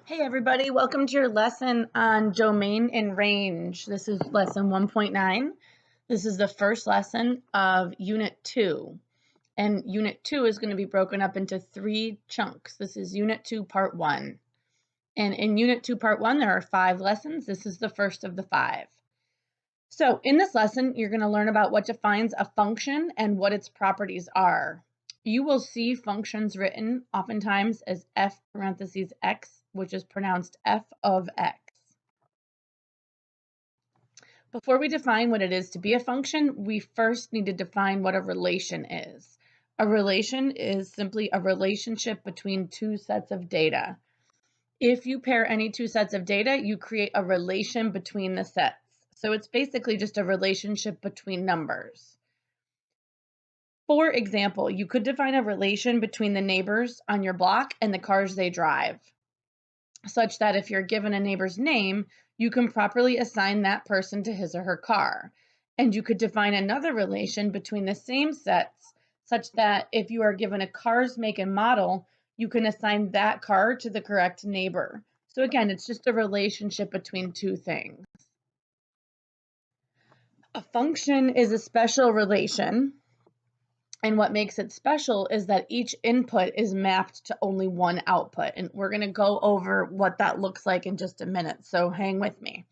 Hey everybody, welcome to your lesson on domain and range. This is lesson 1.9. This is the first lesson of Unit 2. And Unit 2 is going to be broken up into 3 chunks. This is Unit 2, Part 1. And in Unit 2, Part 1, there are 5 lessons. This is the first of the 5. So in this lesson, you're going to learn about what defines a function and what its properties are. You will see functions written oftentimes as f parentheses x, which is pronounced f of x. Before we define what it is to be a function, we first need to define what a relation is. A relation is simply a relationship between two sets of data. If you pair any two sets of data, you create a relation between the sets. So it's basically just a relationship between numbers. For example, you could define a relation between the neighbors on your block and the cars they drive, such that if you're given a neighbor's name, you can properly assign that person to his or her car. And you could define another relation between the same sets, such that if you are given a car's make and model, you can assign that car to the correct neighbor. So again, it's just a relationship between two things. A function is a special relation. And what makes it special is that each input is mapped to only one output. And we're going to go over what that looks like in just a minute. So hang with me.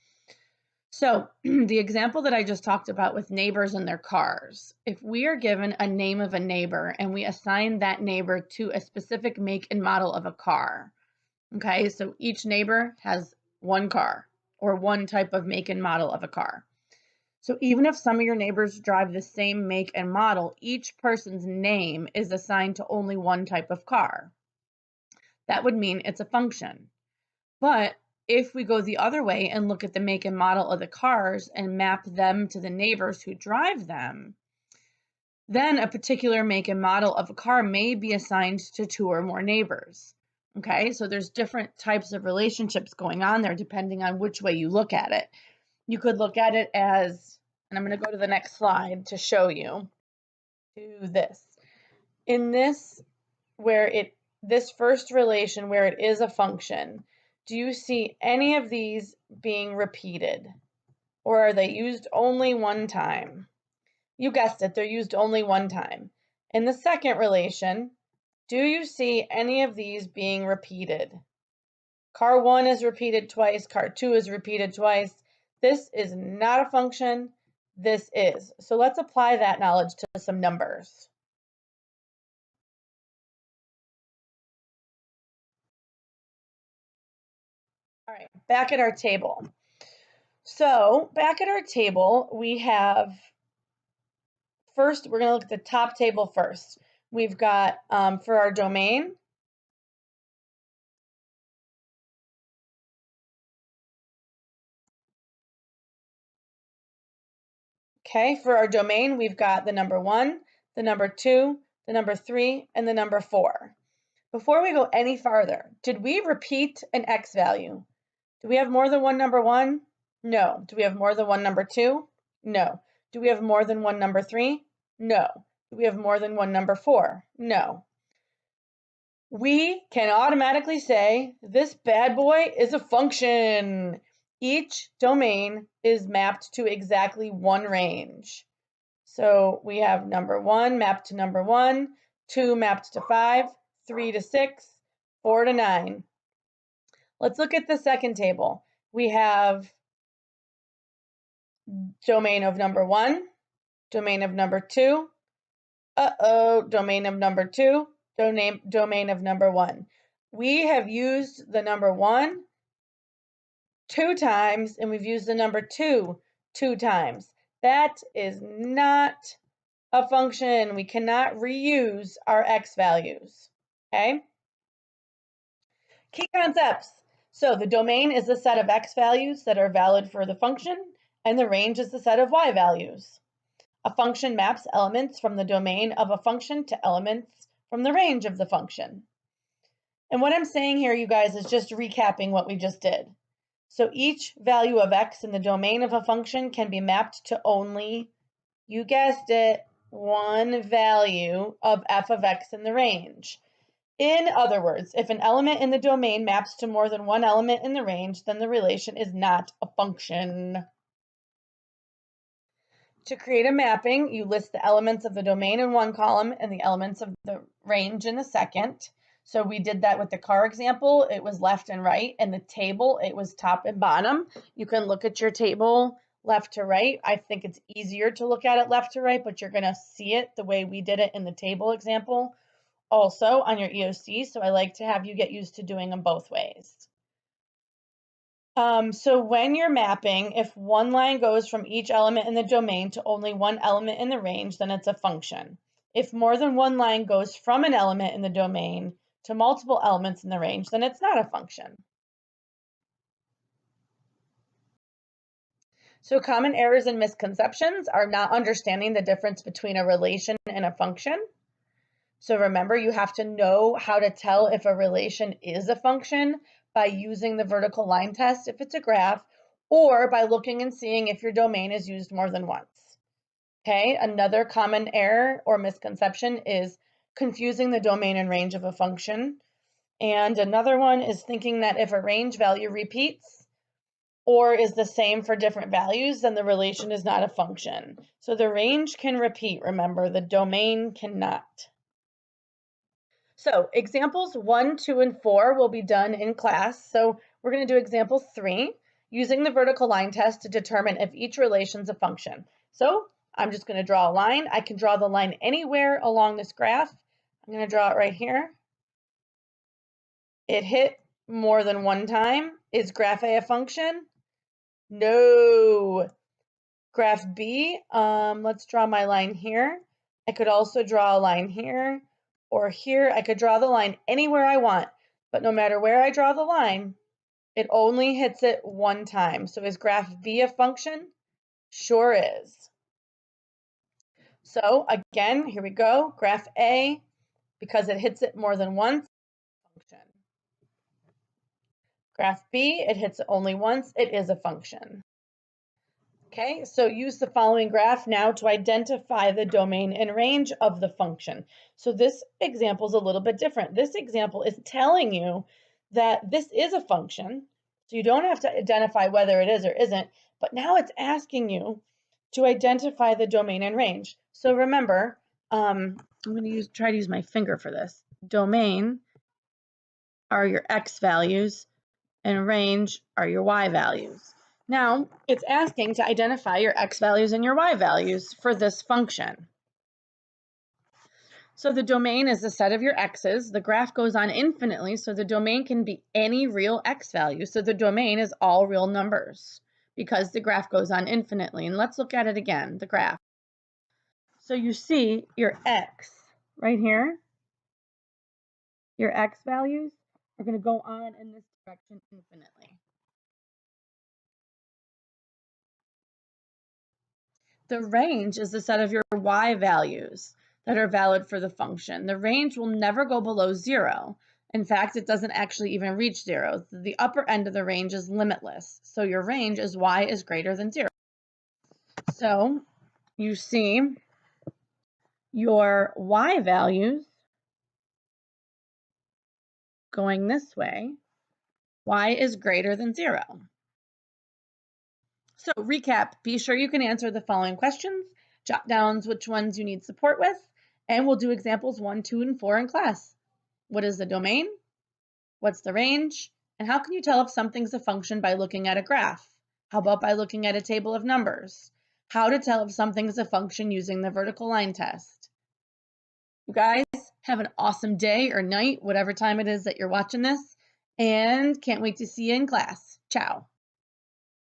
So the example that I just talked about with neighbors and their cars, if we are given a name of a neighbor and we assign that neighbor to a specific make and model of a car, okay, so each neighbor has one car or one type of make and model of a car. So even if some of your neighbors drive the same make and model, each person's name is assigned to only one type of car. That would mean it's a function. But if we go the other way and look at the make and model of the cars and map them to the neighbors who drive them, then a particular make and model of a car may be assigned to 2 or more neighbors. Okay, so there's different types of relationships going on there depending on which way you look at it. You could look at it as, and I'm going to go to the next slide to show you, to this. In this, this first relation where it is a function, do you see any of these being repeated? Or are they used only one time? You guessed it, they're used only one time. In the second relation, do you see any of these being repeated? Car 1 is repeated twice, car 2 is repeated twice. This is not a function, this is. So let's apply that knowledge to some numbers. All right, back at our table. So back at our table, we have, first, we're gonna look at the top table first. We've got, for our domain, okay, for our domain, we've got the number 1, the number 2, the number 3, and the number 4. Before we go any farther, did we repeat an x value? Do we have more than one number 1? No. Do we have more than one number 2? No. Do we have more than one number 3? No. Do we have more than one number 4? No. We can automatically say this bad boy is a function. Each domain is mapped to exactly one range. So we have number 1 mapped to number 1, 2 mapped to 5, 3 to 6, 4 to 9. Let's look at the second table. We have domain of number 1, domain of number 2, domain of number 2, domain of number 1. We have used the number 1 2 times, and we've used the number 2 2 times. That is not a function. We cannot reuse our x values, okay? Key concepts. So the domain is the set of x values that are valid for the function, and the range is the set of y values. A function maps elements from the domain of a function to elements from the range of the function. And what I'm saying here, you guys, is just recapping what we just did. So each value of x in the domain of a function can be mapped to only, you guessed it, one value of f of x in the range. In other words, if an element in the domain maps to more than one element in the range, then the relation is not a function. To create a mapping, you list the elements of the domain in one column and the elements of the range in the second. So we did that with the car example. It was left and right, and the table, it was top and bottom. You can look at your table left to right. I think it's easier to look at it left to right, but you're going to see it the way we did it in the table example also on your EOC. So I like to have you get used to doing them both ways. So when you're mapping, if one line goes from each element in the domain to only one element in the range, then it's a function. If more than one line goes from an element in the domain to multiple elements in the range, then it's not a function. So common errors and misconceptions are not understanding the difference between a relation and a function. So remember, you have to know how to tell if a relation is a function by using the vertical line test if it's a graph, or by looking and seeing if your domain is used more than once. Okay, another common error or misconception is confusing the domain and range of a function. And another one is thinking that if a range value repeats or is the same for different values, then the relation is not a function. So the range can repeat, remember, the domain cannot. So examples 1, 2, and 4 will be done in class. So we're going to do example 3, using the vertical line test to determine if each relation is a function. So I'm just going to draw a line. I can draw the line anywhere along this graph. I'm going to draw it right here. It hit more than one time. Is graph A a function? No. Graph B, let's draw my line here. I could also draw a line here or here. I could draw the line anywhere I want, but no matter where I draw the line, it only hits it one time. So is graph B a function? Sure is. So again, here we go. Graph A, because it hits it more than once, function. Graph B, it hits it only once, it is a function. Okay, so use the following graph now to identify the domain and range of the function. So this example is a little bit different. This example is telling you that this is a function, so you don't have to identify whether it is or isn't, but now it's asking you to identify the domain and range. So remember, I'm going to try to use my finger for this. Domain are your x values and range are your y values. Now, it's asking to identify your x values and your y values for this function. So the domain is the set of your x's. The graph goes on infinitely, so the domain can be any real x value. So the domain is all real numbers because the graph goes on infinitely. And let's look at it again, the graph. So you see your x right here. Your x values are going to go on in this direction infinitely. The range is the set of your y values that are valid for the function. The range will never go below 0. In fact, it doesn't actually even reach 0. The upper end of the range is limitless. So your range is y is greater than 0. So you see your y values going this way. Y is greater than 0. So recap, be sure you can answer the following questions, jot down which ones you need support with, and we'll do examples 1, 2, and 4 in class. What is the domain? What's the range? And how can you tell if something's a function by looking at a graph? How about by looking at a table of numbers? How to tell if something's a function using the vertical line test. You guys have an awesome day or night, whatever time it is that you're watching this, and can't wait to see you in class. Ciao.